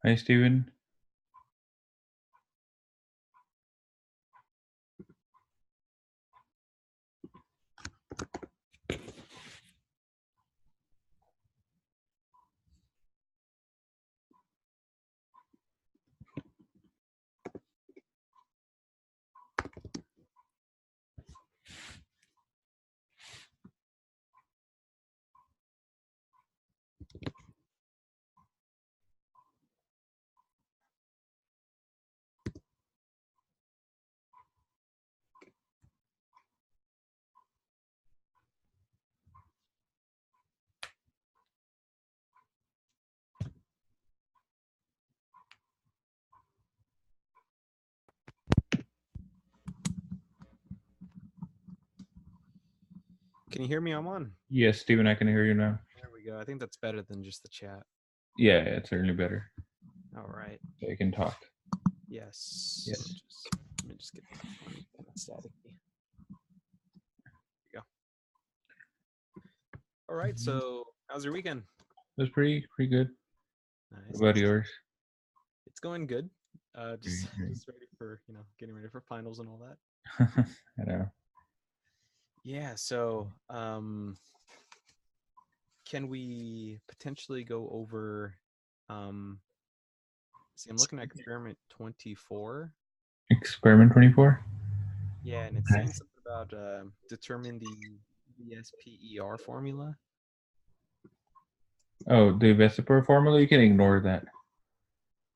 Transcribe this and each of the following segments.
Hi, Steven. Can you hear me? I'm on. Yes, Steven, I can hear you now. There we go. I think that's better than just the chat. Yeah, it's certainly better. All right. So you can talk. Yes. Yes. Let me just get static. There we go. All right. So, how's your weekend? It was pretty good. Nice. What about yours? It's going good. Just Great. ready for getting ready for finals and all that. I know. Yeah. So, can we potentially go over? See, I'm looking at experiment 24. Experiment 24? Yeah, and it's saying something about determine the VSPER formula. Oh, the Vesiper formula? You can ignore that.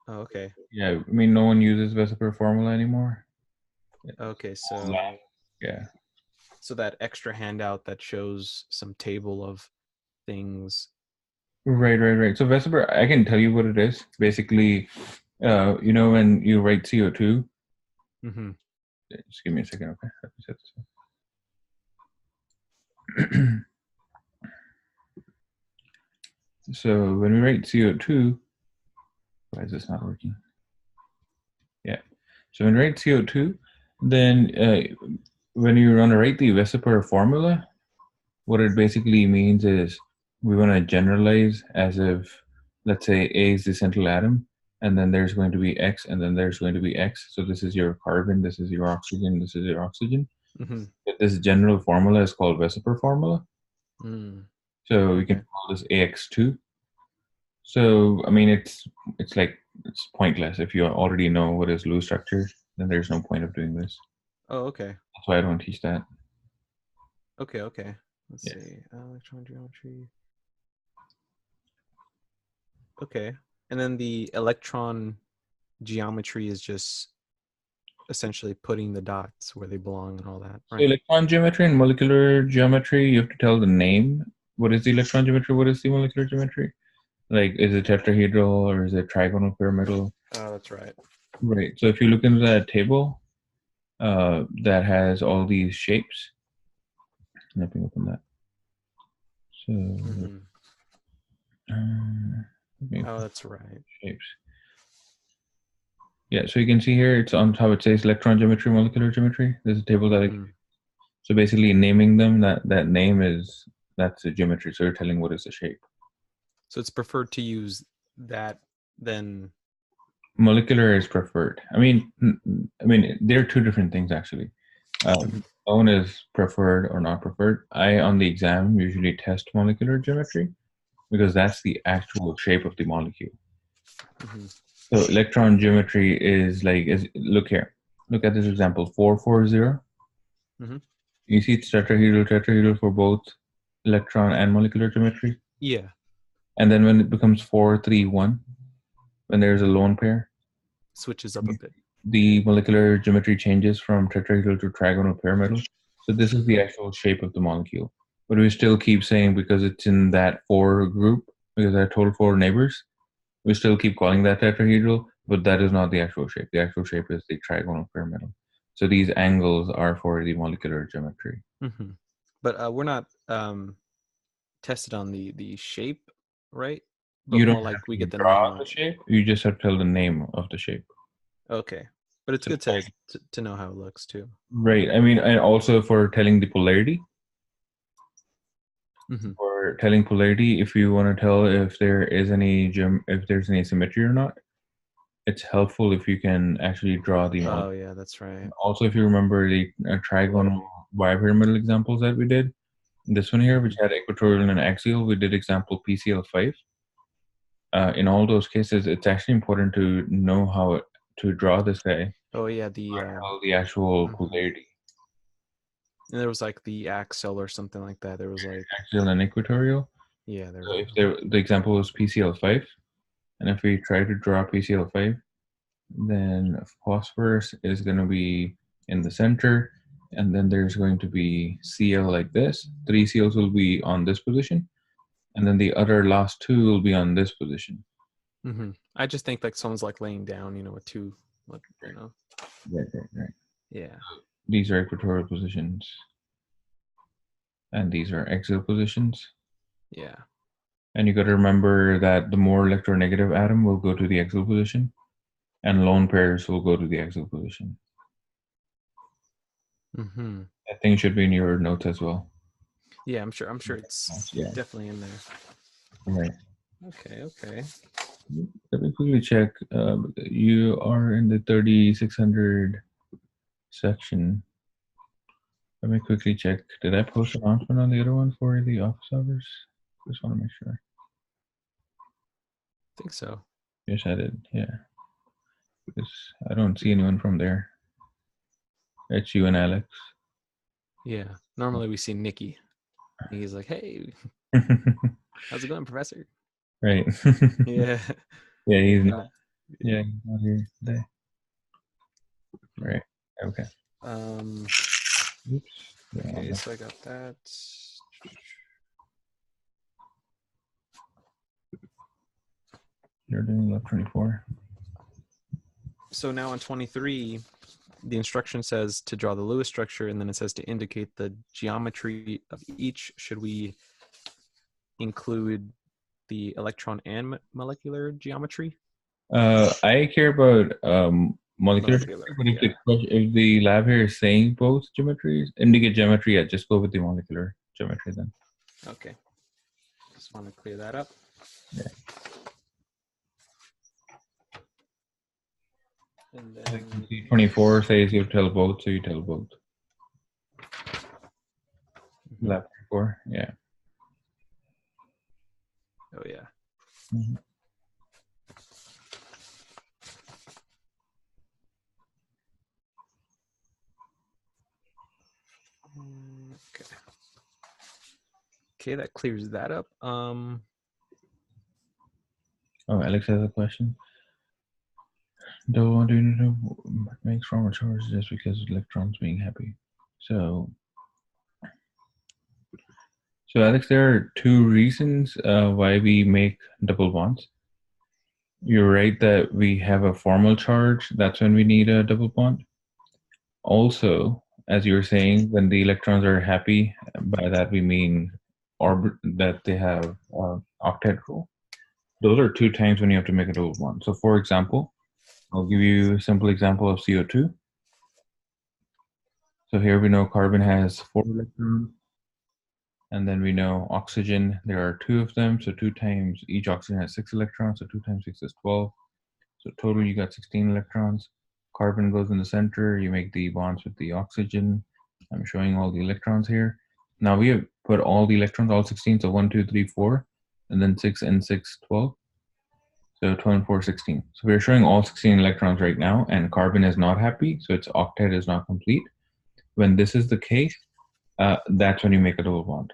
Oh, okay. Yeah, I mean, no one uses Vesiper formula anymore. Okay, so Yeah. so that extra handout that shows some table of things. Right. So Vesiper, I can tell you what it is. Basically, when you write CO2, Mm-hmm. just give me a second, okay? Let me set this up. So when we write CO2, why is this not working? Yeah. So when we write CO2, then when you want to write the Vesiper formula, what it basically means is we want to generalize as if, let's say, A is the central atom, and then there's going to be X, and then there's going to be X. So this is your carbon, this is your oxygen, this is your oxygen. Mm-hmm. But this general formula is called Vesiper formula. Mm. So we can call this AX2. So I mean, it's pointless if you already know what is Lewis structure. Then there's no point of doing this. Oh, okay. That's why I don't teach that. Okay. Let's Yes. see. Electron geometry. Okay. And then the electron geometry is just essentially putting the dots where they belong and all that, So right? electron geometry and molecular geometry, you have to tell the name. What is the electron geometry? What is the molecular geometry? Like, is it tetrahedral or is it trigonal pyramidal? Oh, that's right. Right. So if you look into that table that has all these shapes, let me open that. So, Mm-hmm. Oh, that's right. Shapes. Yeah, so you can see here, it's on top, it says electron geometry, molecular geometry. There's a table that Mm-hmm. so basically naming them, that name is, that's the geometry. So you're telling what is the shape. So it's preferred to use that than Molecular is preferred. I mean, they're two different things actually. One is preferred or not preferred. I, on the exam, usually test molecular geometry because that's the actual shape of the molecule. Mm-hmm. So electron geometry is like, look here. Look at this example, 440. Mm-hmm. You see it's tetrahedral for both electron and molecular geometry. Yeah. And then when it becomes 431, when there's a lone pair, Switches up a bit. the molecular geometry changes from tetrahedral to trigonal pyramidal. So this is the actual shape of the molecule. But we still keep saying, because it's in that 4 group, because there are total 4 neighbors, we still keep calling that tetrahedral, but that is not the actual shape. The actual shape is the trigonal pyramidal. So these angles are for the molecular geometry. Mm-hmm. But we're not tested on the shape, right? But You don't more like have we to get the name draw of. the shape. You just have to tell the name of the shape. Okay, but it's So good to know how it looks too. right. I mean, and also for telling the polarity. Mm-hmm. For telling polarity, if you want to tell if there is any if there's any symmetry or not, it's helpful if you can actually draw the Oh yeah, that's right. Also, if you remember the trigonal bipyramidal examples that we did, this one here, which had equatorial and axial, we did example PCL5. In all those cases, it's actually important to know how to draw this guy. Oh yeah, The actual polarity. And there was like the axle or something like that. There was like axial and equatorial. Yeah, there. So if the example was PCL5, and if we try to draw PCL5, then phosphorus is going to be in the center, and then there's going to be Cl like this. 3 Cls will be on this position, and then the other last 2 will be on this position. Mm-hmm. I just think like someone's like laying down, with 2, like, Right. Yeah. These are equatorial positions, and these are axial positions. Yeah. And you got to remember that the more electronegative atom will go to the axial position, and lone pairs will go to the axial position. Mm-hmm. That thing should be in your notes as well. Yeah, I'm sure it's definitely in there. Right. Okay. Let me quickly check. You are in the 3600 section. Let me quickly check. Did I post an announcement on the other one for the office hours? Just want to make sure. I think so. Yes, I did. Yeah. Because I don't see anyone from there. It's you and Alex. Yeah. Normally we see Nikki. He's like, hey, how's it going, Professor? Right. Yeah. Yeah, he's not. Yeah, he's not here today. Right. Okay. Oops. Okay, so I got that. You're doing left 24. So now on 23, the instruction says to draw the Lewis structure, and then it says to indicate the geometry of each. Should we include the electron and molecular geometry? I care about molecular, but if the lab here is saying both geometries, indicate geometry, yeah, just go with the molecular geometry then. Okay. Just want to clear that up. Yeah. And then 24 says you tell both, so you tell both. Lab 24, yeah. Oh yeah. Mm-hmm. Okay, that clears that up. Oh, Alex has a question. Don't want to make stronger charges just because electrons being happy. So Alex, there are 2 reasons why we make double bonds. You're right that we have a formal charge. That's when we need a double bond. Also, as you were saying, when the electrons are happy, by that we mean that they have octet rule. Those are 2 times when you have to make a double bond. So for example, I'll give you a simple example of CO2. So here we know carbon has 4 electrons. And then we know oxygen, there are 2 of them. So 2 times each oxygen has 6 electrons. So 2 times 6 is 12. So total you got 16 electrons. Carbon goes in the center. You make the bonds with the oxygen. I'm showing all the electrons here. Now we have put all the electrons, all 16. So 1, 2, 3, 4, and then 6 and 6, 12. So 12 and 4, 16. So we're showing all 16 electrons right now, and carbon is not happy. So its octet is not complete. When this is the case, that's when you make a double bond.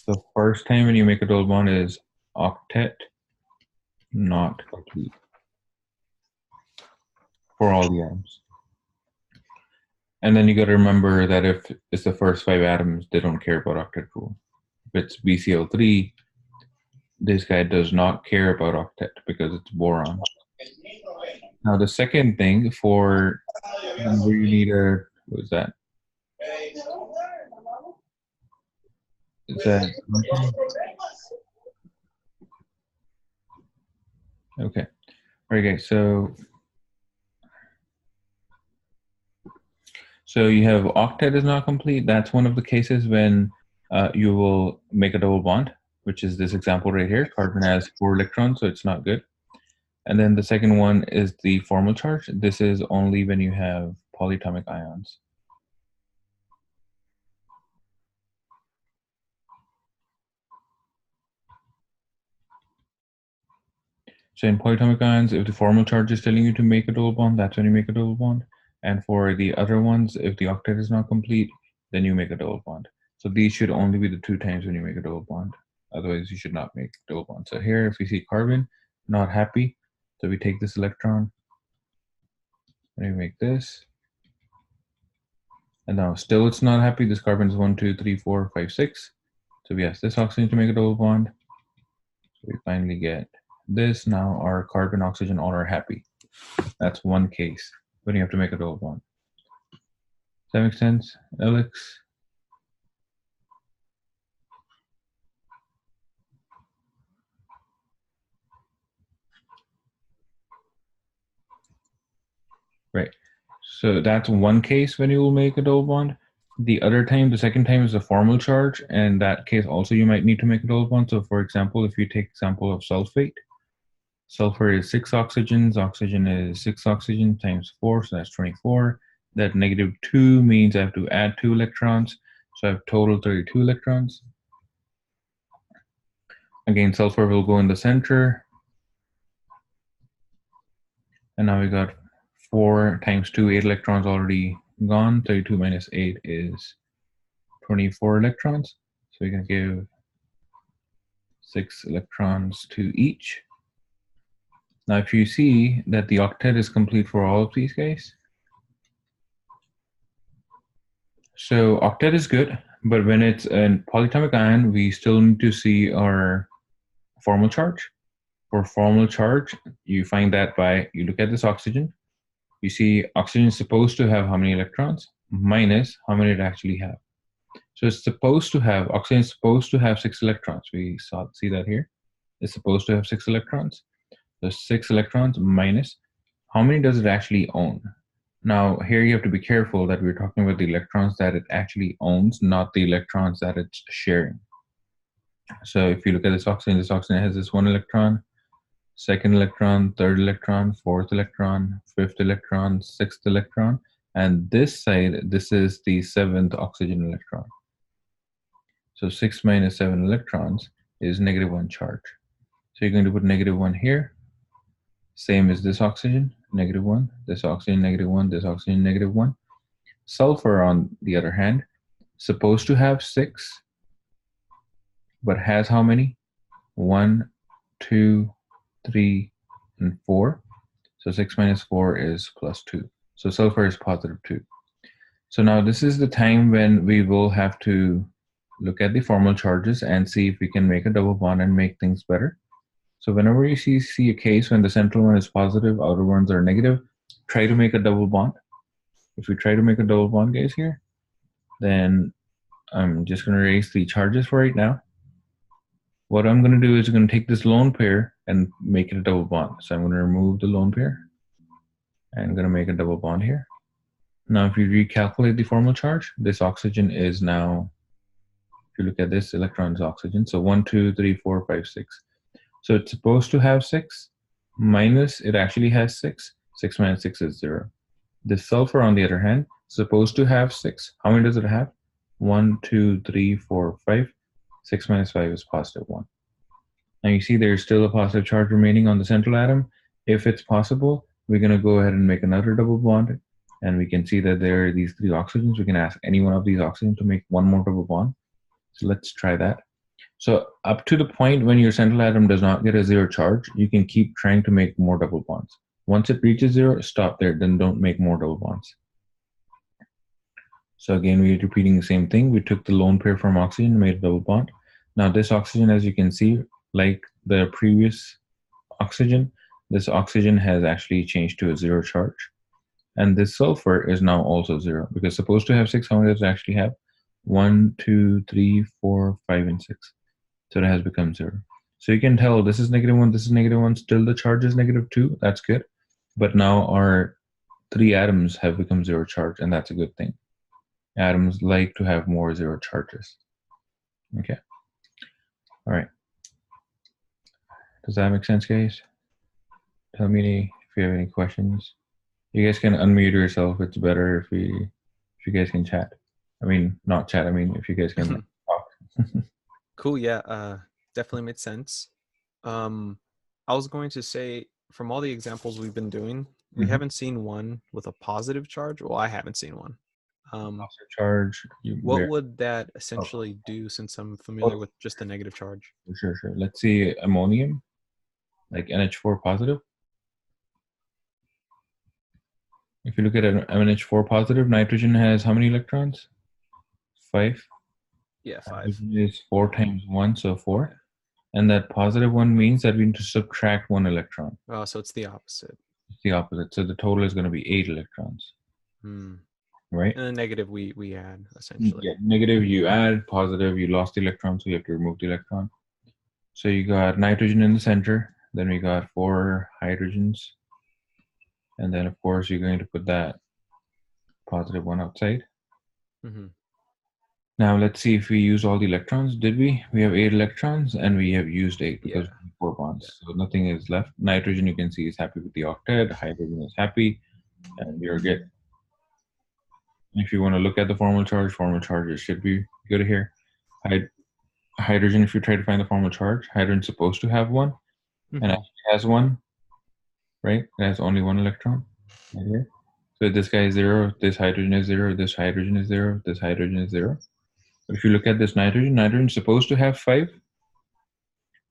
The first time when you make a double bond is octet not complete for all the atoms. And then you got to remember that if it's the first 5 atoms, they don't care about octet rule. If it's BCl3, this guy does not care about octet because it's boron. Now the second thing for where you need a, what is that? Is that okay? All right, guys. So you have octet is not complete. That's one of the cases when you will make a double bond, which is this example right here. Carbon has 4 electrons, so it's not good. And then the second one is the formal charge. This is only when you have polyatomic ions. So in polyatomic ions, if the formal charge is telling you to make a double bond, that's when you make a double bond. And for the other ones, if the octet is not complete, then you make a double bond. So these should only be the 2 times when you make a double bond. Otherwise, you should not make double bond. So here, if we see carbon, not happy, so we take this electron, and we make this. And now still it's not happy. This carbon is 1, 2, 3, 4, 5, 6. So we ask this oxygen to make a double bond. So we finally get this. Now our carbon, oxygen all are happy. That's one case when you have to make a double bond. Does that make sense, Alex? Right. So that's one case when you will make a double bond. The other time, the second time is a formal charge, and that case also you might need to make a double bond. So for example, if you take example of sulfate, sulfur is 6 oxygens, oxygen is 6 oxygen times 4, so that's 24. That -2 means I have to add 2 electrons, so I have total 32 electrons. Again, sulfur will go in the center. And now we got 4 times 2, 8 electrons already gone. 32 minus 8 is 24 electrons. So we can give 6 electrons to each. Now, if you see that the octet is complete for all of these guys, so octet is good, but when it's a polyatomic ion, we still need to see our formal charge. For formal charge, you find that by, you look at this oxygen, you see oxygen is supposed to have how many electrons minus how many it actually have. So it's supposed to have, oxygen is supposed to have 6 electrons. We see that here. It's supposed to have 6 electrons. So 6 electrons minus, how many does it actually own? Now here you have to be careful that we're talking about the electrons that it actually owns, not the electrons that it's sharing. So if you look at this oxygen has this 1 electron, 2nd electron, 3rd electron, 4th electron, 5th electron, 6th electron, and this side, this is the 7th oxygen electron. So 6 minus 7 electrons is -1 charge. So you're going to put -1 here, same as this oxygen, -1, this oxygen, -1, this oxygen, -1. Sulfur, on the other hand, supposed to have 6, but has how many? 1, 2, 3, and 4. So 6 minus 4 is +2. So sulfur is +2. So now this is the time when we will have to look at the formal charges and see if we can make a double bond and make things better. So whenever you see a case when the central one is positive, outer ones are negative, try to make a double bond. If we try to make a double bond, guys, here, then I'm just going to erase the charges for right now. What I'm going to do is I'm going to take this lone pair and make it a double bond. So I'm going to remove the lone pair and I'm going to make a double bond here. Now, if you recalculate the formal charge, this oxygen is now, if you look at this, electron is oxygen. So 1, 2, 3, 4, 5, 6. So it's supposed to have 6 minus it actually has 6. 6 minus 6 is 0. The sulfur, on the other hand, supposed to have 6. How many does it have? 1, 2, 3, 4, 5. 6 minus 5 is +1. Now you see there's still a positive charge remaining on the central atom. If it's possible, we're going to go ahead and make another double bond. And we can see that there are these 3 oxygens. We can ask any one of these oxygens to make one more double bond. So let's try that. So up to the point when your central atom does not get a 0 charge, you can keep trying to make more double bonds. Once it reaches 0, stop there, then don't make more double bonds. So again, we're repeating the same thing. We took the lone pair from oxygen and made a double bond. Now this oxygen, as you can see, like the previous oxygen, this oxygen has actually changed to a 0 charge. And this sulfur is now also 0, because supposed to have 6, how many does it actually have? 1, 2, 3, 4, 5, and 6. So it has become 0. So you can tell this is -1, this is -1, still the charge is -2, that's good. But now our 3 atoms have become 0 charge, and that's a good thing. Atoms like to have more 0 charges. Okay. All right. Does that make sense, guys? tell me if you have any questions. You guys can unmute yourself. It's better if you guys can chat. I mean, not chat. I mean, if you guys can talk. Cool. Yeah. Definitely made sense. I was going to say, from all the examples we've been doing, we Mhm. haven't seen one with a positive charge. Well, I haven't seen one. Charge. What would that essentially do, since I'm familiar with just the negative charge? Sure. Let's see ammonium, like NH4 positive. If you look at an NH4 positive, nitrogen has how many electrons? 5. Yeah, 5. Hydrogen is 4 times 1, so 4. And that positive one means that we need to subtract 1 electron. Oh, so it's the opposite. It's the opposite. So the total is going to be 8 electrons. Right? And the negative we add, essentially. Yeah, negative you add, positive you lost the electron, so you have to remove the electron. So you got nitrogen in the center, then we got 4 hydrogens, and then of course you're going to put that positive one outside. Now let's see if we use all the electrons. Did we? We have 8 electrons and we have used 8 because 4 bonds. So nothing is left. Nitrogen, you can see, is happy with the octet. Hydrogen is happy, and you're good. If you want to look at the formal charges should be good here. Hydrogen, if you try to find the formal charge, hydrogen's supposed to have 1, and actually has 1, right? It has only 1 electron right here. So this guy is 0, this hydrogen is 0, this hydrogen is 0, this hydrogen is 0. But if you look at this nitrogen's supposed to have 5,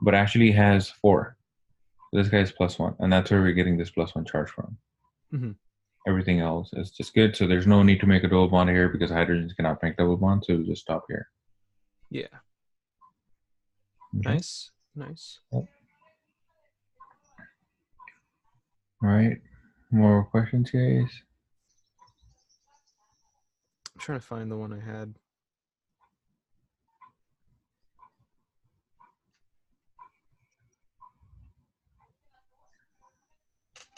but actually has 4. This guy is +1, and that's where we're getting this +1 charge from. Everything else is just good. So there's no need to make a double bond here because hydrogens cannot make double bonds, so we'll just stop here. Yeah. Okay. Nice. All right. More questions, guys? I'm trying to find the one I had.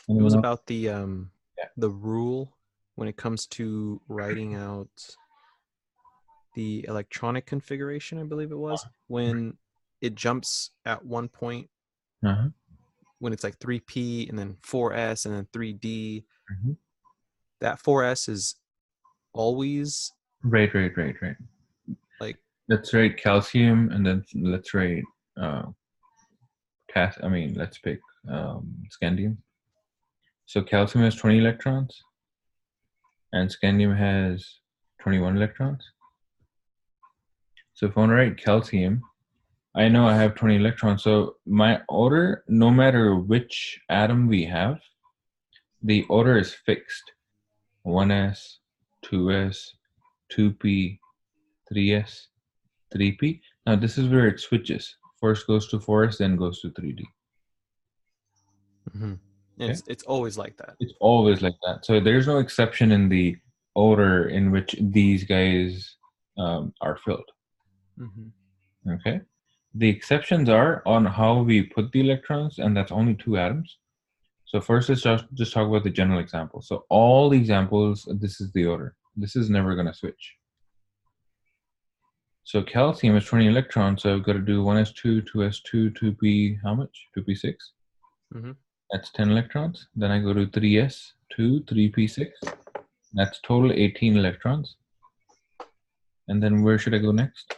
It was about the rule when it comes to writing out the electronic configuration, I believe it was, when it jumps at one point, when it's like 3p and then 4s and then 3d. That 4s is always right. Like, let's write calcium, and then let's write let's pick scandium. So calcium has 20 electrons, and scandium has 21 electrons. So if I want to write calcium, I know I have 20 electrons. So my order, no matter which atom we have, the order is fixed. 1s, 2s, 2p, 3s, 3p. Now this is where it switches. First goes to 4s, then goes to 3d. Okay? It's always like that. It's always like that. So there's no exception in the order in which these guys are filled. Okay. The exceptions are on how we put the electrons, and that's only 2 atoms. So first, let's just talk about the general example. So all the examples, this is the order. This is never going to switch. So calcium is 20 electrons, so I've got to do 1s2, 2s2, 2p, how much? 2p6. That's 10 electrons. Then I go to 3s2, 3p6. That's total 18 electrons. And then where should I go next?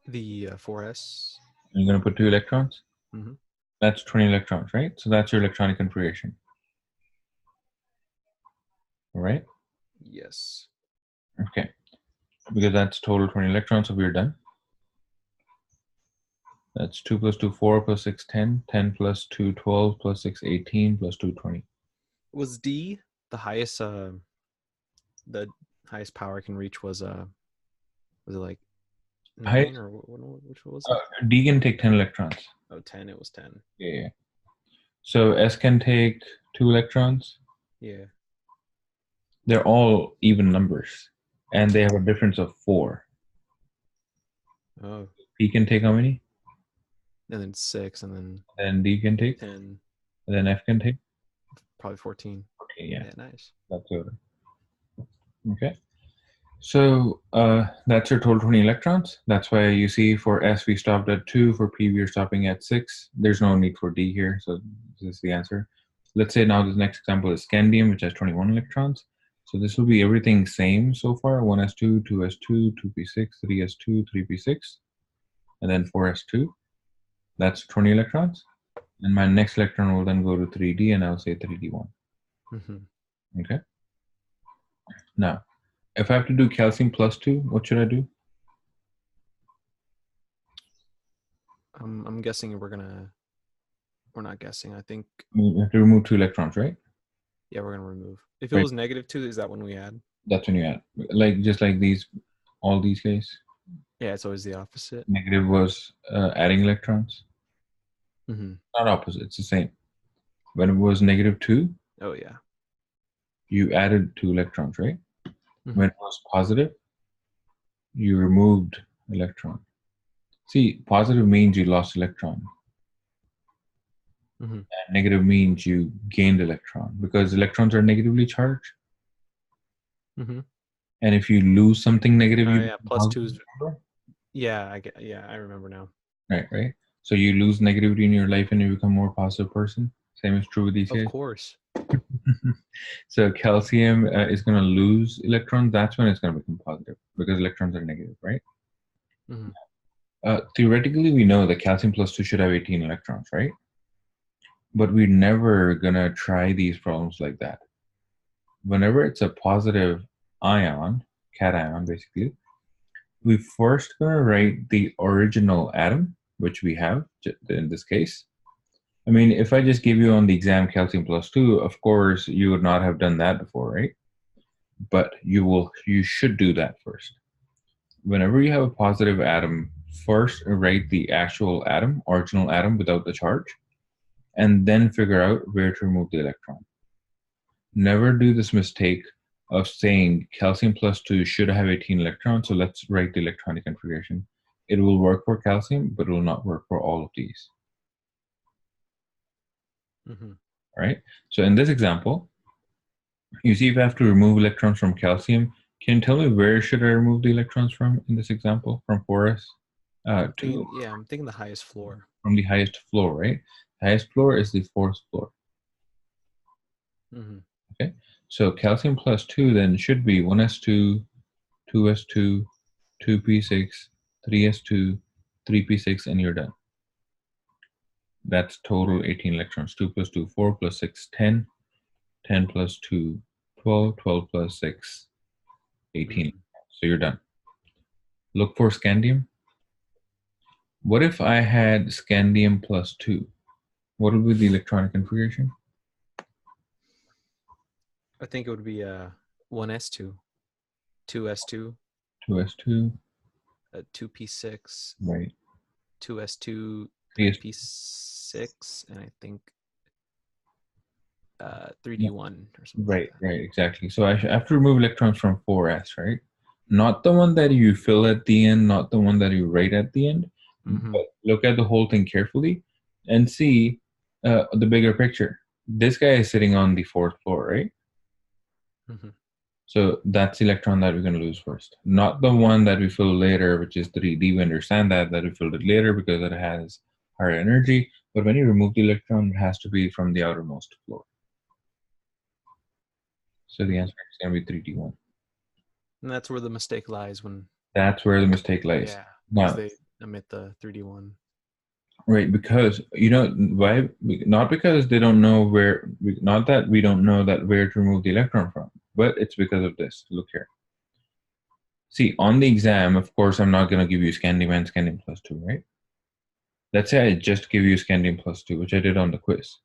The 4s. You're going to put 2 electrons? That's 20 electrons, right? So that's your electronic configuration. All right? Yes. Okay. Because that's total 20 electrons, so we're done. That's 2 plus 2, 4 plus 6, 10. 10 plus 2, 12 plus 6, 18 plus 2, 20. Was D the highest? The highest power I can reach was it like 9 or which was it? D can take 10 electrons. Oh, 10. It was 10. Yeah. So S can take 2 electrons. Yeah. They're all even numbers, and they have a difference of 4. Oh. P can take how many? And then 6, and then. And D can take 10. And then F can take probably 14. Okay, yeah. Nice. That's it. Okay. So that's your total 20 electrons. That's why you see for S we stopped at 2, for P we're stopping at 6. There's no need for D here, so this is the answer. Let's say now the next example is scandium, which has 21 electrons. So this will be everything same so far, 1s2, 2s2, 2p6, 3s2, 3p6, and then 4s2. That's 20 electrons. And my next electron will then go to 3d, and I'll say 3d1. Okay. Now, if I have to do calcium plus 2, what should I do? I'm guessing we're not guessing. I think, You have to remove 2 electrons, right? yeah, we're gonna remove. If it Right. was -2, is that when we add? That's when you add. Like just like these, all these guys. Yeah, it's always the opposite. Negative was adding electrons. Mm-hmm. Not opposite, it's the same. When it was -2, Oh yeah. you added 2 electrons, right? Mhm. When it was positive, you removed electron. See, positive means you lost electron. Mm-hmm. And negative means you gained electron because electrons are negatively charged. Mm-hmm. And if you lose something negative, Oh you yeah, plus 2 is. Yeah, I remember now. right. So you lose negativity in your life and you become a more positive person. Same is true with these Of guys. course. So calcium is going to lose electrons. That's when it's going to become positive because electrons are negative, right? Mm-hmm. Theoretically, we know that calcium plus 2 should have 18 electrons, right? But we're never going to try these problems like that. Whenever it's a positive ion, cation basically, we first going to write the original atom, which we have in this case. I mean, if I just give you on the exam calcium plus 2, of course, you would not have done that before, right? But you should do that first. Whenever you have a positive atom, first write the actual atom, original atom without the charge, and then figure out where to remove the electron. Never do this mistake of saying calcium plus 2 should have 18 electrons, so let's write the electronic configuration. It will work for calcium, but it will not work for all of these. Mm-hmm. Right? So in this example, you see if I have to remove electrons from calcium, can you tell me where should I remove the electrons from in this example? From 4s I'm to thinking the highest floor. from the highest floor, right? The highest floor is the 4th floor. Mm-hmm. Okay, so calcium plus 2 then should be 1s2, 2s2, 2p6, 3s2, 3p6, and you're done. That's total 18 electrons. 2 plus 2, 4 plus 6, 10. 10 plus 2, 12. 12 plus 6, 18. Mm-hmm. So you're done. Look for scandium. What if I had scandium plus 2? What would be the electronic configuration? I think it would be 1s2, 2s2, 2s2, 2p6, right. 2s2, Yes. 3p6, and I think 3d1 or something. Right, like that. right, exactly. So I have to remove electrons from 4s, right? Not the one that you fill at the end, not the one that you write at the end, Mm-hmm. but look at the whole thing carefully and see the bigger picture. This guy is sitting on the 4th floor, right? Mm-hmm. So that's the electron that we're going to lose first, not the one that we fill later, which is 3D. We understand that we filled it later because it has higher energy. But when you remove the electron, it has to be from the outermost floor. So the answer is going to be 3D1. And that's where the mistake lies when. That's where the mistake lies. Yeah, Now, because they omit the 3d1. right, because why? Not because they don't know where. Not that we don't know that where to remove the electron from, but it's because of this. Look here. See, on the exam, of course, I'm not going to give you scandium and scandium plus 2, right? Let's say I just give you scandium plus 2, which I did on the quiz.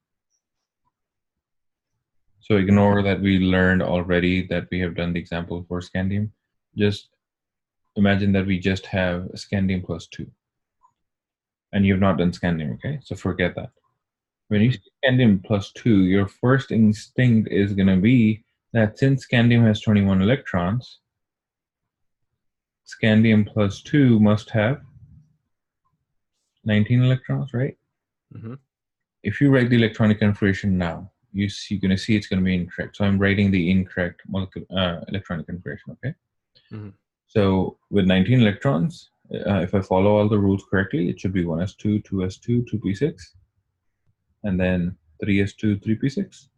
So ignore that we learned already that we have done the example for scandium. Just imagine that we just have scandium plus 2. And you've not done scandium, okay? So forget that. When you see scandium plus 2, your first instinct is going to be that since scandium has 21 electrons, scandium plus 2 must have 19 electrons, right? Mm-hmm. If you write the electronic configuration now, you're going to see it's going to be incorrect. So I'm writing the incorrect electronic configuration, okay? Mhm. So with 19 electrons, if I follow all the rules correctly, it should be 1s2, 2s2, 2p6, and then 3s2, 3p6.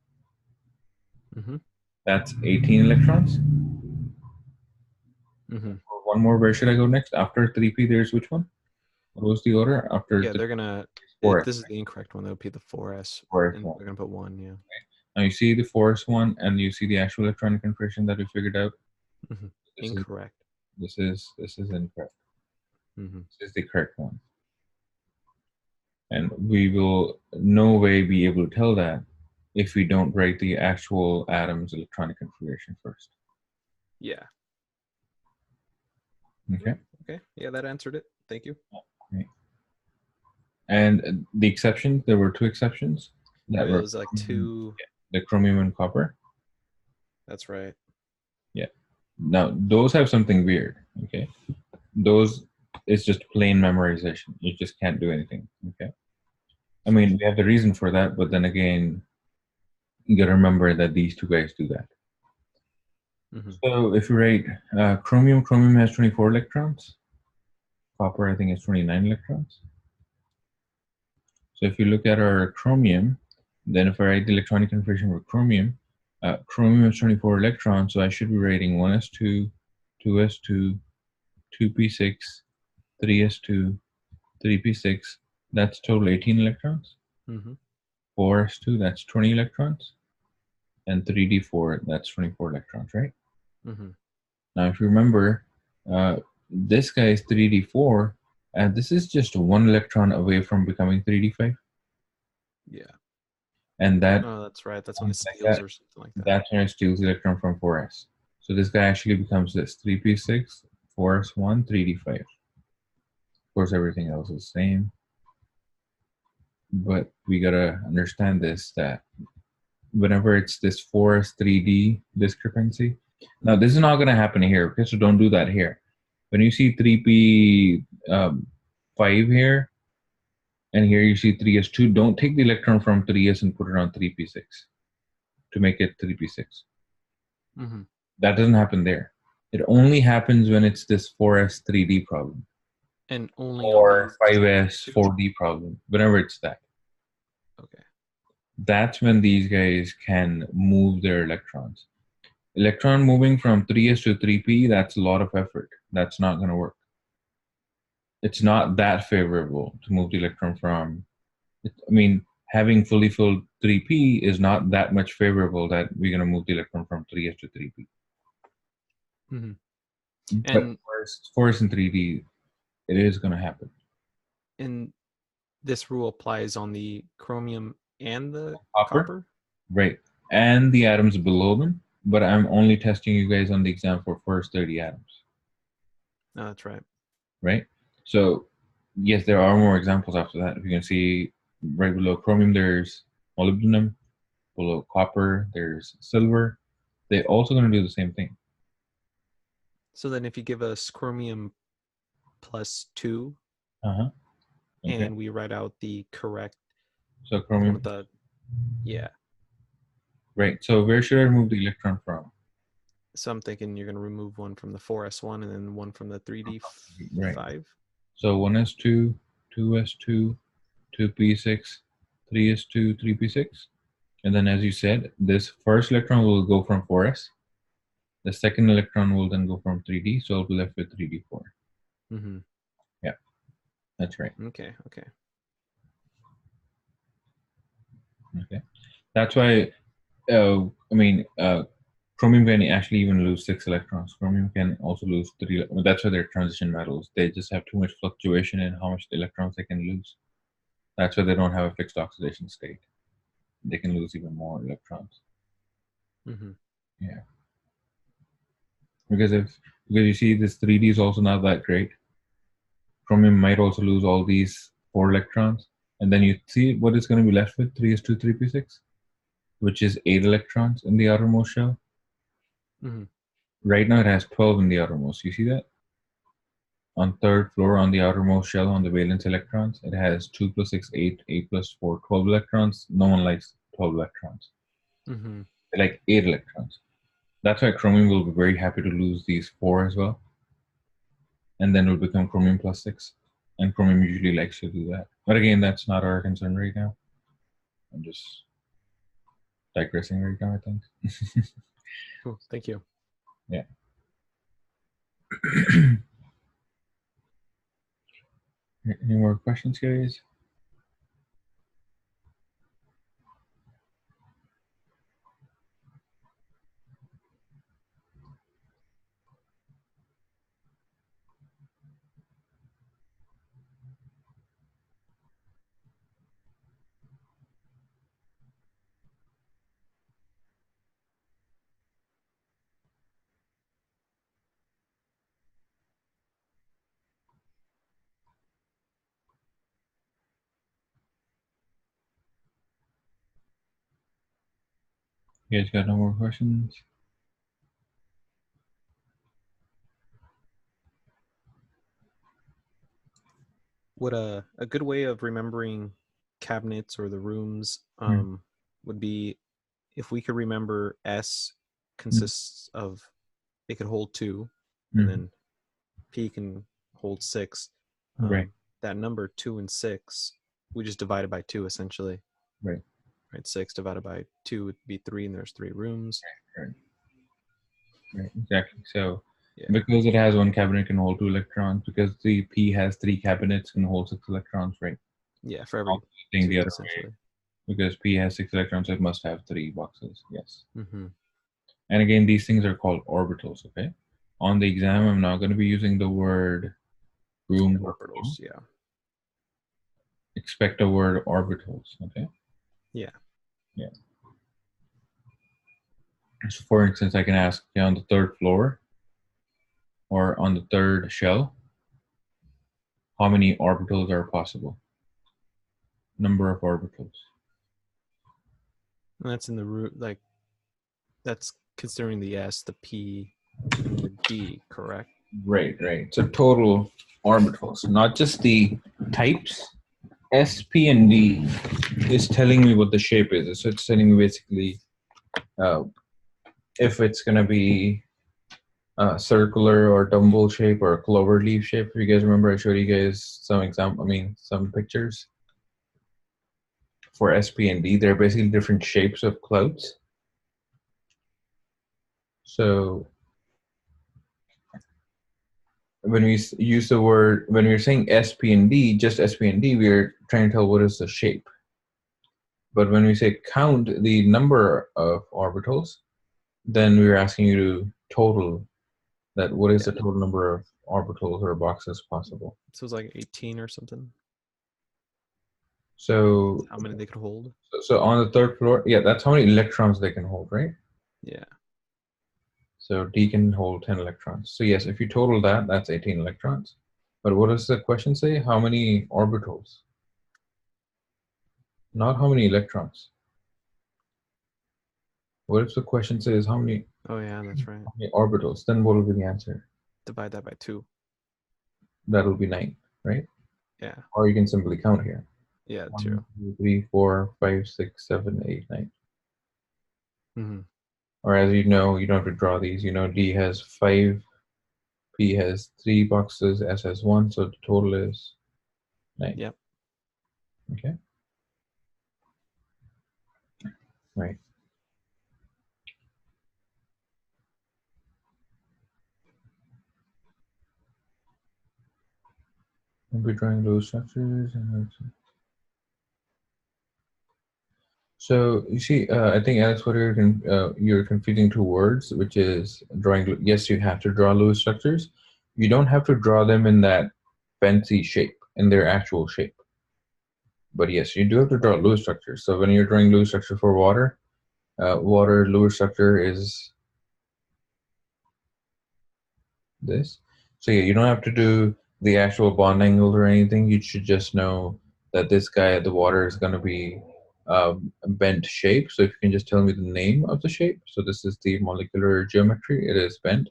Mhm. That's 18 electrons. Mhm. One more, where should I go next? After 3p, there's which one? What was the order? After Yeah, the they're gonna. 4s, This is the incorrect one. That would be the 4s, 4s and one. they're gonna put 1. Yeah. Now you see the 4s one, and you see the actual electronic configuration that we figured out. Mhm. This is Incorrect. this is incorrect. Mhm. This is the correct one, and we will no way be able to tell that if we don't write the actual atom's electronic configuration first. Yeah. Okay. Okay. Yeah, that answered it. Thank you. Right. And the exceptions, there were two exceptions that Right, it were was like 2. the chromium and copper. That's right. Yeah. Now those have something weird. Okay. Those is just plain memorization. You just can't do anything. Okay. I mean, we have the reason for that, but then again, you got to remember that these two guys do that. Mhm. So if you write chromium has 24 electrons. Copper, I think, is 29 electrons. So if you look at our chromium, then if I write the electronic configuration for chromium, chromium has 24 electrons, so I should be writing 1s2, 2s2, 2p6, 3s2, 3p6. That's total 18 electrons. Mhm. 4s2, that's 20 electrons. And 3d4, that's 24 electrons, right? Mhm. Now, if you remember, this guy is 3d4, and this is just one electron away from becoming 3d5. Yeah. And that, Oh, that's right. That's when it like steals that, or something like that. that's when it steals the electron from 4s. So this guy actually becomes this 3p6, 4s1, 3d5. Of course, everything else is the same. But we gotta understand this, that whenever it's this 4s 3d discrepancy, now this is not gonna happen here, okay? So don't do that here. When you see 3p 5 here, and here you see 3s2, don't take the electron from 3s and put it on 3p6 to make it 3p6. Mhm. That doesn't happen there. It only happens when it's this 4s 3d problem And only on or these 5s two? 4d problem, whenever it's that. Okay. That's when these guys can move their electrons. Electron moving from 3s to 3p, that's a lot of effort. That's not going to work. It's not that favorable to move the electron from, I mean, having fully filled 3p is not that much favorable that we're going to move the electron from 3s to 3p. Mhm. But And 4s and 3d, it is going to happen. and this rule applies on the chromium and the Copper, copper? right, and the atoms below them, but I'm only testing you guys on the exam for first 30 atoms, No, that's right. right? So yes, there are more examples after that. If you can see right below chromium, there's molybdenum. Below copper, there's silver. They're also going to do the same thing. So then if you give us chromium +2 Uh-huh. Okay. and we write out the correct So one chromium, with the yeah. right. So where should I remove the electron from? So I'm thinking you're gonna remove one from the 4s1 and then one from the Right. 3d5. So 1s2, 2s2, 2p6, 3s2, 3p6. And then as you said, this first electron will go from 4s. The second electron will then go from 3d, so I'll be left with 3d4. Mm-hmm. Yeah, that's right. Okay. Okay. Okay. That's why, I mean, chromium can actually even lose 6 electrons. Chromium can also lose 3. That's why they're transition metals. They just have too much fluctuation in how much electrons they can lose. That's why they don't have a fixed oxidation state. They can lose even more electrons. Mm-hmm. Yeah. Because you see this 3D is also not that great. Chromium might also lose all these 4 electrons. And then you see what it's going to be left with, 3s2, 3p6, which is 8 electrons in the outermost shell. Mm-hmm. Right now it has 12 in the outermost. You see that? On third floor on the outermost shell on the valence electrons, it has 2 plus 6, 8, 8 plus 4, 12 electrons. No one likes 12 electrons. Mm-hmm. They like 8 electrons. That's why chromium will be very happy to lose these 4 as well. And then it will become chromium plus 6. And chromium usually likes to do that. But again, that's not our concern right now. I'm just digressing right now, I think. Cool. Thank you. Yeah. Any more questions, guys? You guys got no more questions? Would a good way of remembering cabinets or the rooms would be if we could remember S consists of, it could hold 2, and then P can hold 6. Right. That number 2 and 6, we just divide it by 2 essentially. Right. Right. 6 divided by 2 would be 3, and there's 3 rooms. Right. Exactly. So Yeah. because it has 1 cabinet can hold 2 electrons, because the P has 3 cabinets can hold 6 electrons, right? Yeah, for every thing 2 the other essentially. way, because P has 6 electrons, it must have 3 boxes. Yes. Mm-hmm. And again, these things are called orbitals. Okay. On the exam, I'm not going to be using the word room. Orbitals. Yeah. Expect the word orbitals. Okay. Yeah. Yeah. So for instance, I can ask, okay, on the 3rd floor or on the 3rd shell, how many orbitals are possible? Number of orbitals. And that's in the root, like that's considering the S, the P, and the D, correct? Right, right. So total orbitals, not just the types. S, P, and D is telling me what the shape is. So it's telling me basically if it's going to be circular or dumbbell shape or clover leaf shape. If you guys remember, I showed you guys some pictures for S, P, and D. They're basically different shapes of clouds. So when we use the word, when we're saying S, P, and D, just S, P, and D, we're trying to tell what is the shape. But when we say count the number of orbitals, then we're asking you to total that. What is the total number of orbitals or boxes possible? So it's like 18 or something. So how many they could hold? So on the 3rd floor, yeah, that's how many electrons they can hold, right? Yeah. So D can hold 10 electrons. So yes, if you total that, that's 18 electrons. But what does the question say? How many orbitals? Not how many electrons. What if the question says how many? Oh yeah, that's right. How many orbitals? Then what will be the answer? Divide that by 2. That will be 9, right? Yeah. Or you can simply count here. Yeah, 1, true. 2, 3, 4, 5, 6, 7, 8, 9. Mm-hmm. Or as you know, you don't have to draw these. You know, D has 5, P has 3 boxes, S has 1, so the total is 9. Yep. Okay. Right. I'll be drawing those structures. So you see, I think Alex, what you're confusing 2 words, which is drawing. Yes, you have to draw Lewis structures. You don't have to draw them in that fancy shape, in their actual shape. But yes, you do have to draw Lewis structures. So when you're drawing Lewis structure for water, water Lewis structure is this. So yeah, you don't have to do the actual bond angle or anything. You should just know that this guy at the water is going to be a bent shape. So if you can just tell me the name of the shape. So this is the molecular geometry. It is bent.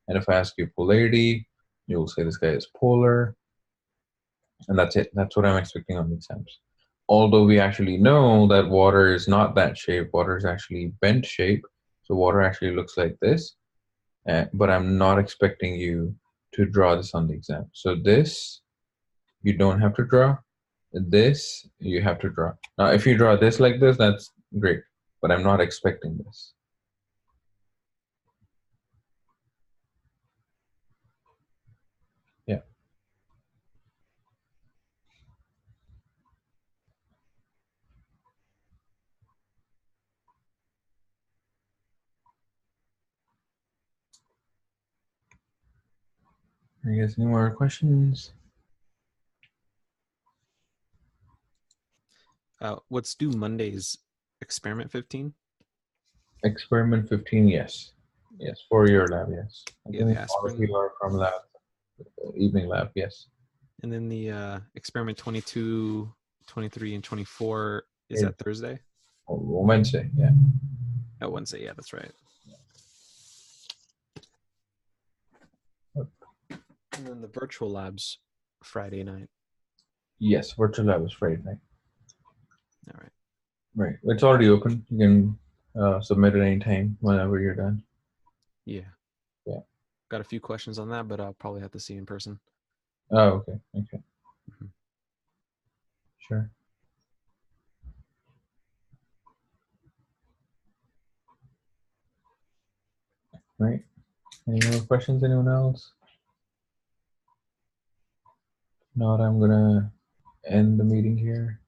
And if I ask you polarity, you'll say this guy is polar. And that's it. That's what I'm expecting on the exams. Although we actually know that water is not that shape. Water is actually bent shape. So water actually looks like this, but I'm not expecting you to draw this on the exam. So this, you don't have to draw. This, you have to draw. Now, if you draw this like this, that's great, but I'm not expecting this. Yeah. I guess any more questions? What's due Monday's experiment 15? Experiment 15, yes. Yes, for your lab, yes. I Yeah, the think all of aspirin. you are from lab, evening lab, yes. And then the experiment 22, 23, and 24 is Yeah. that Thursday? Wednesday, yeah. Oh, Wednesday. Yeah, that's right. And then the virtual labs Friday night. Yes, virtual lab is Friday night. All right. Right. It's already open. You can submit at any time whenever you're done. Yeah. Yeah. Got a few questions on that, but I'll probably have to see in person. Oh, okay. Okay. Mhm. Sure. Right. Any more questions? Anyone else? Not, I'm gonna end the meeting here.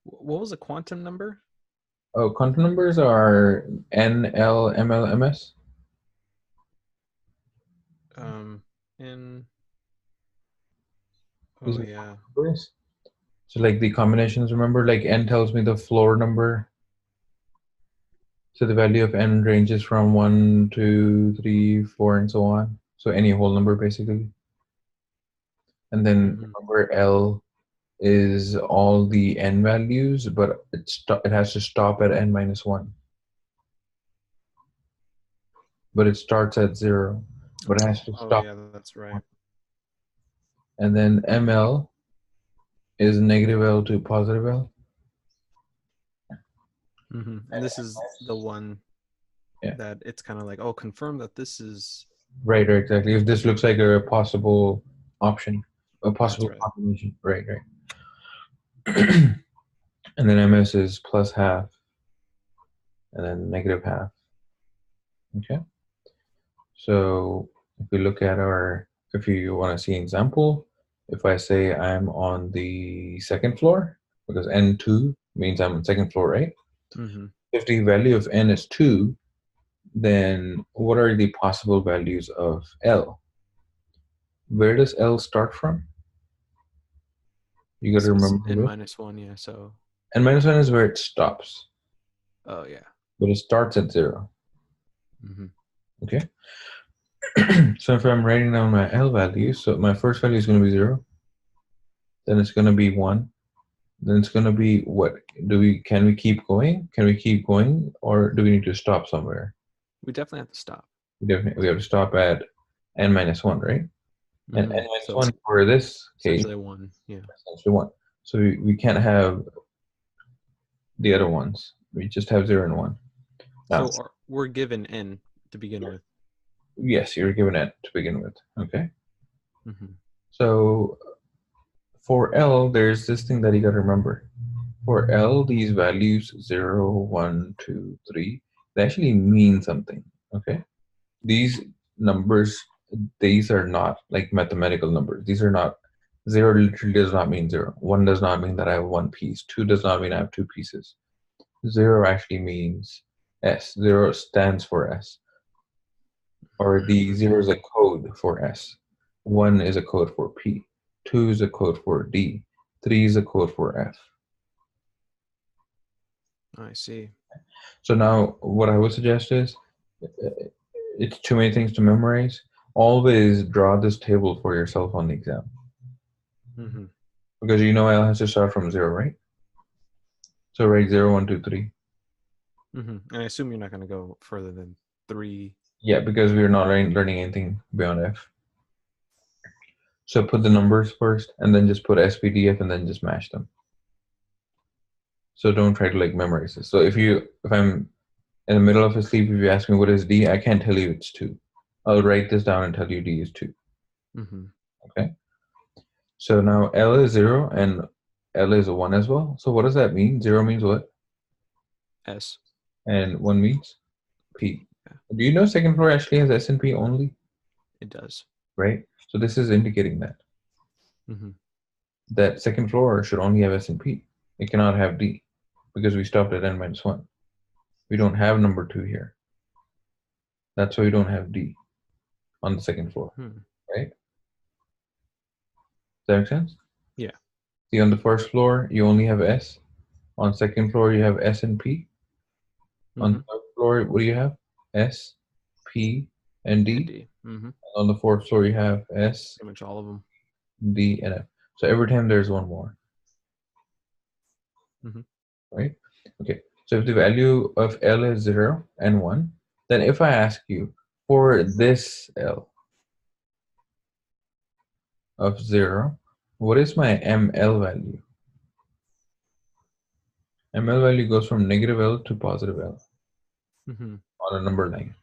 What was the quantum number? Oh, quantum numbers are NL, ML, MS. In These oh are yeah. numbers. So like the combinations, remember, like N tells me the floor number. So the value of N ranges from 1, 2, 3, 4, and so on. So any whole number basically. And then Mhm. remember L is all the N values, but it has to stop at N minus 1. But it starts at 0, but it has to Oh stop. yeah, that's right. And then ML is negative L to positive L. And this is the one Yeah. that it's kind of like, oh, confirm that this is. Right, exactly. If this looks like a possible option, a That's possible right. combination. Right. And then MS is plus half, and then negative half. Okay. So if we look at if you want to see an example, if I say I'm on the second floor, because N2 means I'm on second floor, right? Mm-hmm. If the value of N is 2, then what are the possible values of L? Where does L start from? You got to remember N this. minus 1, yeah. So. N minus 1 is where it stops, Oh yeah. but it starts at 0. Mm-hmm. Okay. So if I'm writing down my L values, so my first value is going to be 0, then it's going to be 1, then it's going to be what? Can we keep going? Can we keep going, or do we need to stop somewhere? We definitely have to stop. We have to stop at N minus 1, right? And N minus So 1 for this case, essentially 1, yeah. essentially 1. So we can't have the other ones. We just have 0 and 1. Now, So we're given N to begin with. yes, you're given N to begin with. Okay. Mm-hmm. So for L, there's this thing that you got to remember. For L, these values 0, 1, 2, 3, they actually mean something. Okay. These numbers, these are not like mathematical numbers. These are not, 0 literally does not mean 0. 1 does not mean that I have 1 piece. 2 does not mean I have 2 pieces. 0 actually means S. 0 stands for S. Or the 0 is a code for S. 1 is a code for P. 2 is a code for D. 3 is a code for F. I see. So now what I would suggest is, it's too many things to memorize. Always draw this table for yourself on the exam. Mm-hmm. Because you know L has to start from 0, right? So write 0, 1, 2, 3. Mm-hmm. And I assume you're not going to go further than 3. Yeah, because we're not learning anything beyond F. So put the numbers first, and then just put SPDF, and then just mash them. So don't try to like memorize this. So if I'm in the middle of a sleep, if you ask me what is D, I can't tell you it's 2. I'll write this down and tell you D is 2. Mm-hmm. Okay. So now L is 0 and L is a 1 as well. So what does that mean? 0 means what? S. And 1 means P. Yeah. Do you know second floor actually has S and P only? It does. Right? So this is indicating that. Mm-hmm. That second floor should only have S and P. It cannot have D because we stopped at n-1. We don't have number 2 here. That's why we don't have D on the second floor. Right? Does that make sense? Yeah. See, on the first floor, you only have S. On second floor, you have S and P. On the third floor, what do you have? S, P, and D. And D. Mm-hmm. On the fourth floor, you have S, Pretty much all of them. D, and F. So every time there's one more. Mm-hmm. Right? Okay. So if the value of L is 0 and 1, then if I ask you for this L of 0, what is my ML value? ML value goes from negative L to positive L on a number line.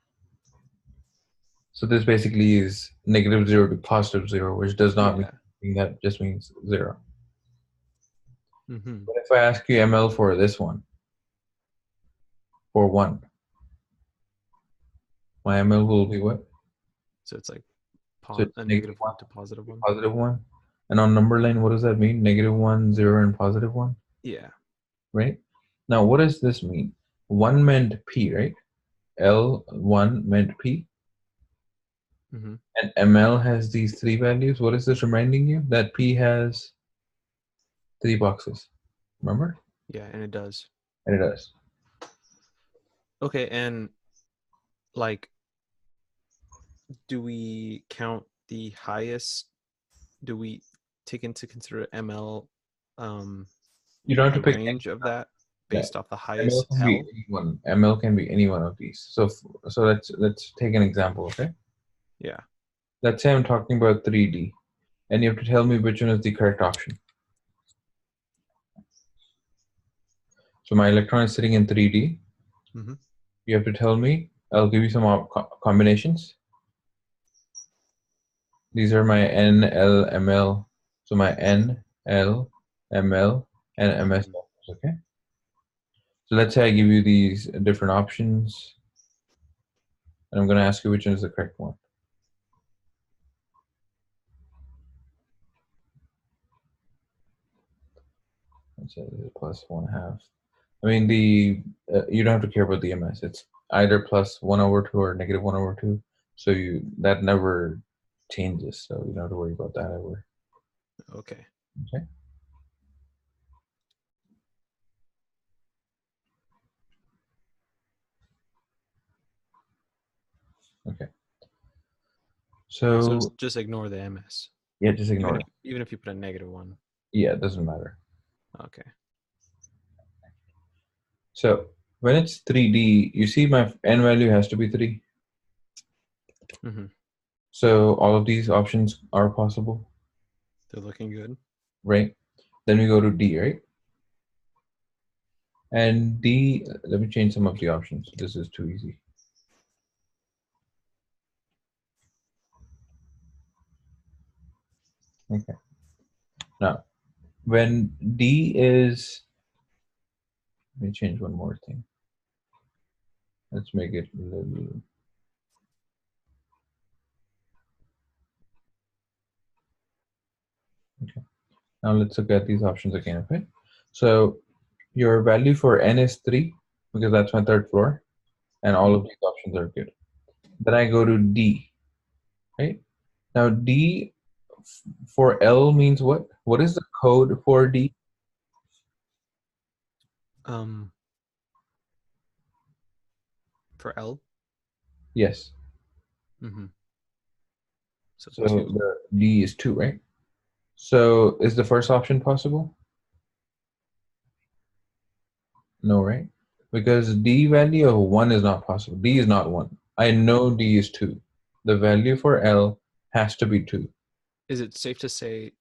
So this basically is negative 0 to positive 0, which does not mean that just means 0. But if I ask you ML for this one, for 1, my ML will be what? So it's like So negative 1 to positive 1. Positive 1. And on number line, what does that mean? Negative 1, 0, and positive 1? Yeah. Right? Now, what does this mean? 1 meant P, right? L1 meant P. And ML has these 3 values. What is this reminding you? That P has 3 boxes. Remember? Yeah, and it does. And it does. Okay, and like, do we count the highest? Do we take into consider ML? You don't have to pick range of that based off the ML highest can L. be anyone. ML can be any one of these. So let's take an example, okay? Yeah. Let's say I'm talking about 3D, and you have to tell me which one is the correct option. So my electron is sitting in 3D. You have to tell me. I'll give you some combinations. These are my N, L, ML. So my N, L, ML, and MS. Okay. So let's say I give you these different options, and I'm going to ask you which one is the correct one. Let's say plus 1/2. I mean, you don't have to care about the MS. It's either plus 1/2 or negative 1/2. So that never changes. So you don't have to worry about that ever. Okay. Okay. Okay. So just ignore the MS. Yeah, just ignore it. Even if you put a negative 1. Yeah, it doesn't matter. Okay. So when it's 3D, you see my N value has to be 3. So all of these options are possible. They're looking good. Right. Then we go to D, right? And D, let me change some of the options. This is too easy. Okay. Now, when D is, let me change one more thing. Let's make it a little. Okay. Now let's look at these options again, okay? So your value for N is 3, because that's my third floor, and all of these options are good. Then I go to D, right? Now D for L means what? What is the code for D? For L? Yes. So the D is 2, right? So is the first option possible? No, right? Because D value of 1 is not possible. D is not 1. I know D is 2. The value for L has to be 2. Is it safe to say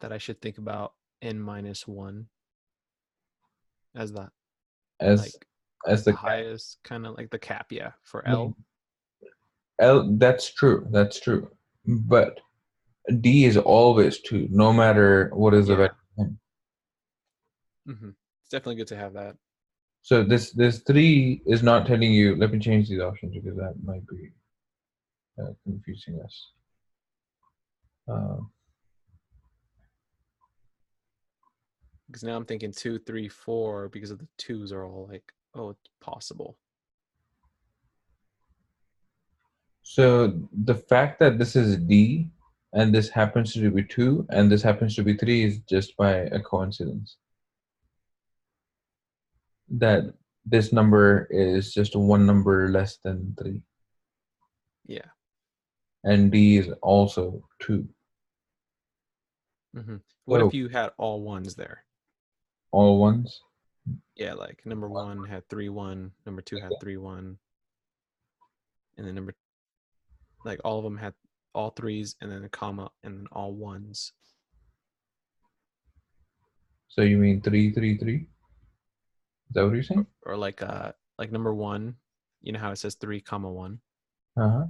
that I should think about n minus 1 as the as like as the the cap. highest, kind of like the cap, yeah, for L? L, that's true. That's true. But D is always 2, no matter what is the Yeah. value. It's definitely good to have that. So this 3 is not telling you. Let me change these options because that might be confusing us. Because now I'm thinking 2, 3, 4 because of the twos are all like, oh, it's possible. So the fact that this is D and this happens to be 2 and this happens to be 3 is just by a coincidence. That this number is just one number less than 3. Yeah. And D is also 2. What So if you had all ones there? all ones. Yeah, like number 1 had 3, 1, number 2 had 3, 1, and then like all of them had all threes and then a comma and then all ones. So you mean 3, 3, 3? Is that what you're saying? Or like number 1, you know how it says 3 comma 1? Uh-huh.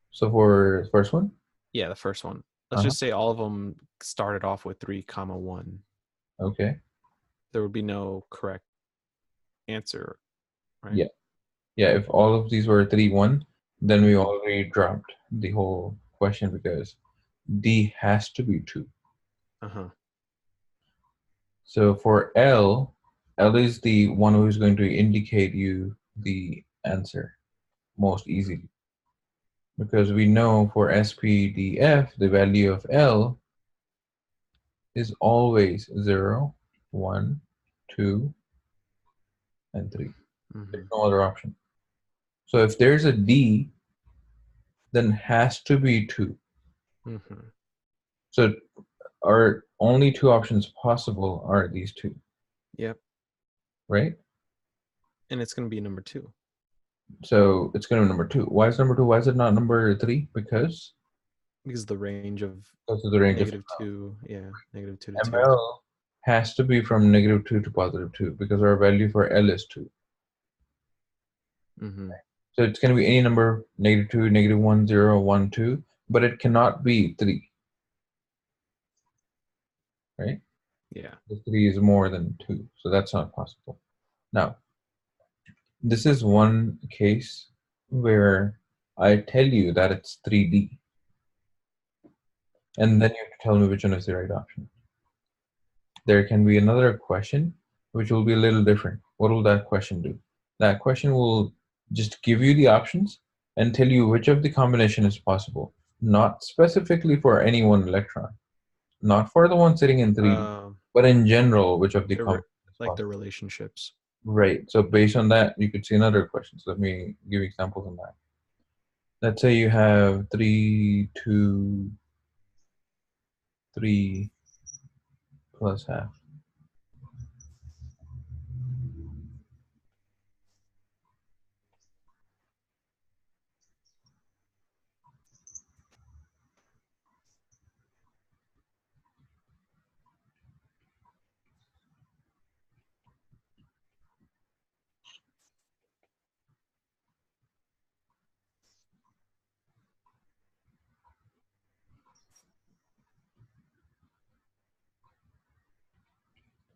So for the first one? Yeah, the first one. Let's just say all of them started off with 3 comma 1. Okay. There would be no correct answer, right? Yeah. Yeah, if all of these were 3, 1, then we already dropped the whole question because D has to be 2. So for L is the one who's going to indicate you the answer most easily. Because we know for SPDF, the value of L is always 0, 1, 2, and 3. There's no other option. So if there's a D, then has to be 2. So our only 2 options possible are these 2. Yep. Right? And it's going to be number 2. So it's going to be number 2. Why is number 2? Why is it not number 3? Because the range of the range negative 2, yeah, negative 2 to 2. ML has to be from negative 2 to positive 2 because our value for L is 2. So it's going to be any number, negative 2, negative 1, 0, 1, 2, but it cannot be 3. Right? Yeah. The 3 is more than 2, so that's not possible. Now, this is one case where I tell you that it's 3D. And then you have to tell me which one is the right option. There can be another question which will be a little different. What will that question do? That question will just give you the options and tell you which of the combination is possible, not specifically for any one electron, not for the one sitting in 3D, but in general, which of the combinations is like possible. the relationships. Right. So based on that, you could see another question. So let me give examples on that. Let's say you have 3, 2, 3 plus half.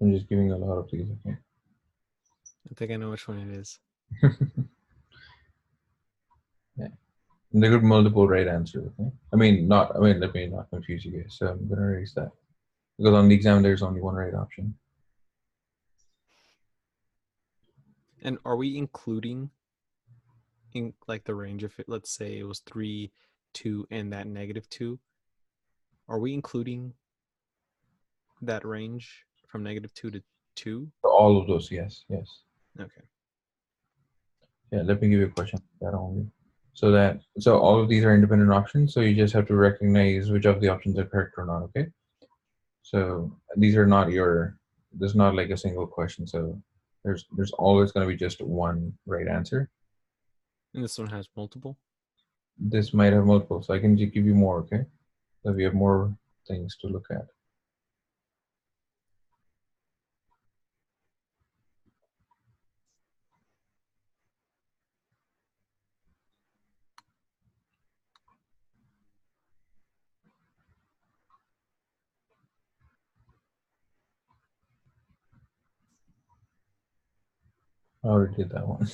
I'm just giving a lot of these, okay? I think I know which one it is. Yeah. And there could be multiple right answers, okay? let me not confuse you guys. So I'm gonna erase that. Because on the exam there's only one right option. And are we including in like the range of it? Let's say it was 3, 2, and that negative 2. Are we including that range from negative 2 to 2? All of those, yes. Okay. Yeah, let me give you a question that only. So all of these are independent options, so you just have to recognize which of the options are correct or not, okay? So these are not there's not like a single question, so there's always going to be just one right answer. And this one has multiple. This might have multiple, so I can give you more, okay? So we have more things to look at. I already did that one.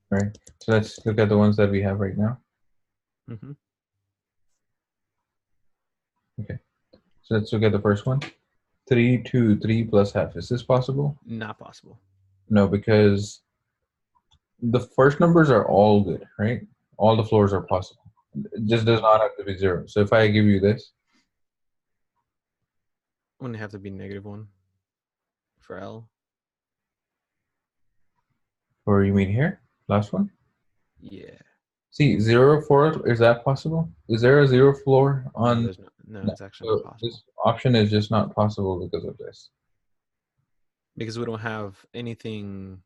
Right. So let's look at the ones that we have right now. Mm-hmm. Okay. So let's look at the first one. 3, 2, 3 plus half. Is this possible? Not possible. No, because the first numbers are all good, right? All the floors are possible. It just does not have to be 0. So if I give you this, Wouldn't it have to be -1 for L? or you mean here? Last one? Yeah. See, 0 floor, is that possible? Is there a 0 floor No, on? there's not. No, No. it's actually So not possible. this option is just not possible because of this. Because we don't have anything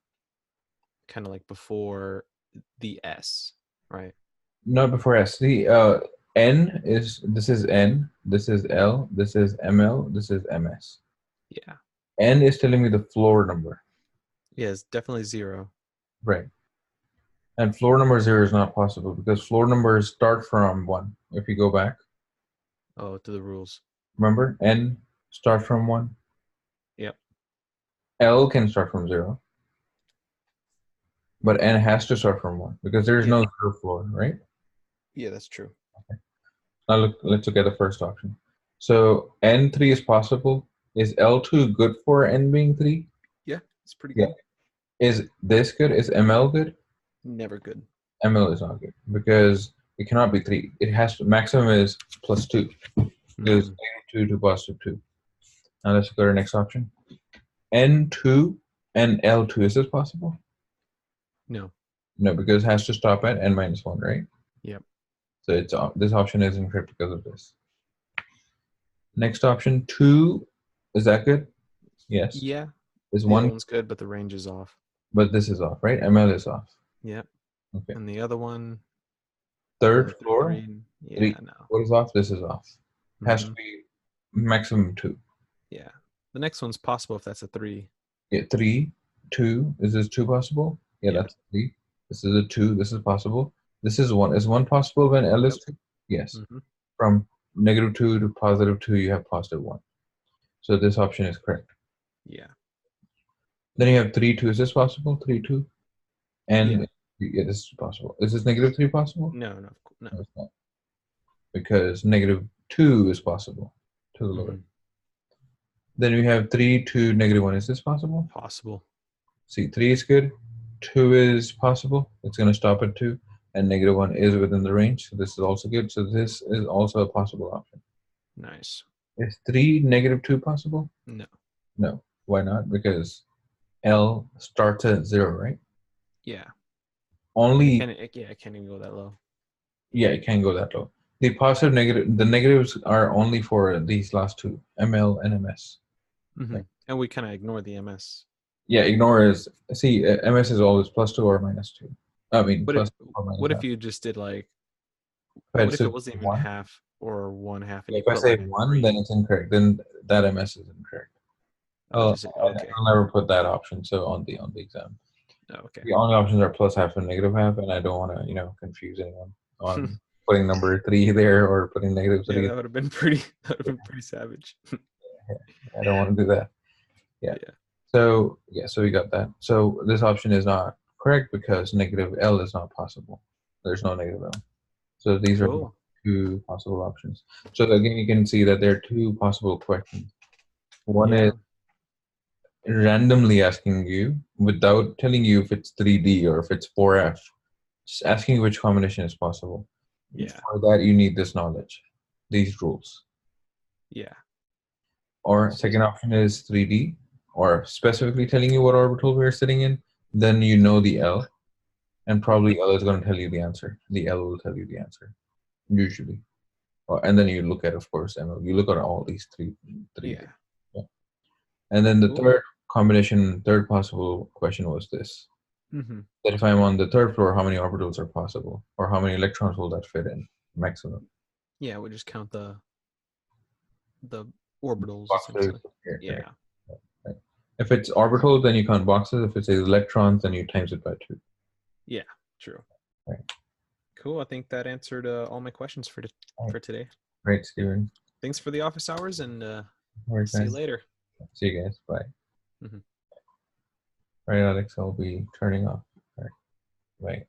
kind of like before the S, right? Not before S. See, N is, this is N, this is L, this is ML, this is MS. Yeah. N is telling me the floor number. Yeah, it's definitely 0. Right. And floor number 0 is not possible because floor numbers start from 1. If you go back, Oh, to the rules. remember, N start from 1. Yep. L can start from 0. But N has to start from 1 because there is Yeah. no 0 floor, right? Yeah, that's true. Now let's look at the first option. So N3 is possible. Is L2 good for N being 3? Yeah, it's pretty Yeah. good. Is this good? Is ML good? Never good. ML is not good because it cannot be 3. It has to, maximum is +2. Because Mhm. -2 to +2. Now let's go to the next option. N2 and L2, is this possible? No. No, because it has to stop at N-1, right? Yep. So it's this option is incorrect because of this. Next option, 2, is that good? Yes. Yeah. Is The 1, other one's good, but the range is off. but this is off, right? ML is off. Yep. Okay. And the other one, Third floor, 3. Yeah, 3. no. What is off? This is off. Has to Mhm. be maximum 2. Yeah. The next one's possible if that's a 3. Yeah, 3, 2. Is this 2 possible? Yeah, Yep. that's 3. This is a 2. This is possible. This is 1. Is 1 possible when L is Yep. 2? Yes. Mm-hmm. From -2 to +2, you have +1. So this option is correct. Yeah. Then you have 3, 2. Is this possible? 3, 2. And Yeah. yeah, this is possible. Is this -3 possible? No. No, it's not. Because -2 is possible to the lower. Mhm. Then we have 3 to -1. Is this possible? Possible. See, 3 is good. 2 is possible. It's going to stop at 2. And -1 is within the range. So this is also good. So this is also a possible option. Nice. Is 3, -2 possible? No. No. Why not? Because L starts at 0, right? Yeah. Only, It can't even go that low. yeah, it can go that low. The positive, negative, the negatives are only for these last two, ML and MS. Mm-hmm. Right. And we kind of ignore the MS. Yeah, ignore is, see, MS is always +2 or -2. I mean, What if plus or minus what if half. you just did like If I what if say it wasn't even 1, half or 1/2 and you if I put say like 1, 3? then it's incorrect. Then that MS is incorrect. Oh, just okay. I'll never put that option. So on the exam, Oh, okay. the only options are +half and -half, and I don't want to confuse anyone on putting number 3 there or putting Yeah, -3. that would have been pretty savage. I don't want to do that. Yeah. Yeah. So so we got that. So this option is not correct because -L is not possible. There's no -L. So these are Cool. two possible options. So again, you can see that there are two possible questions. One is randomly asking you without telling you if it's 3D or if it's 4F, just asking you which combination is possible. Yeah. For that, you need this knowledge, these rules. Yeah. Or second option is 3D, or specifically telling you what orbital we're sitting in, then you know the L, and probably L is going to tell you the answer. The L will tell you the answer, usually. And then you look at, of course, ML. You look at all these three. Yeah. And then the Cool. third combination, third possible question was this. Mm-hmm. That if I'm on the third floor, how many orbitals are possible, or how many electrons will that fit in maximum? Yeah, we just count the orbitals Boxes. essentially. Here, Yeah. right, right. If it's orbitals, then you count boxes. If it's electrons, then you times it by 2. Yeah. True. Right. Cool. I think that answered all my questions for Right. for today. Great, Steven. Thanks for the office hours, and All right, see you guys. later. See you guys. Bye. Mhm. All right, Alex, I'll be turning off. All right. Bye.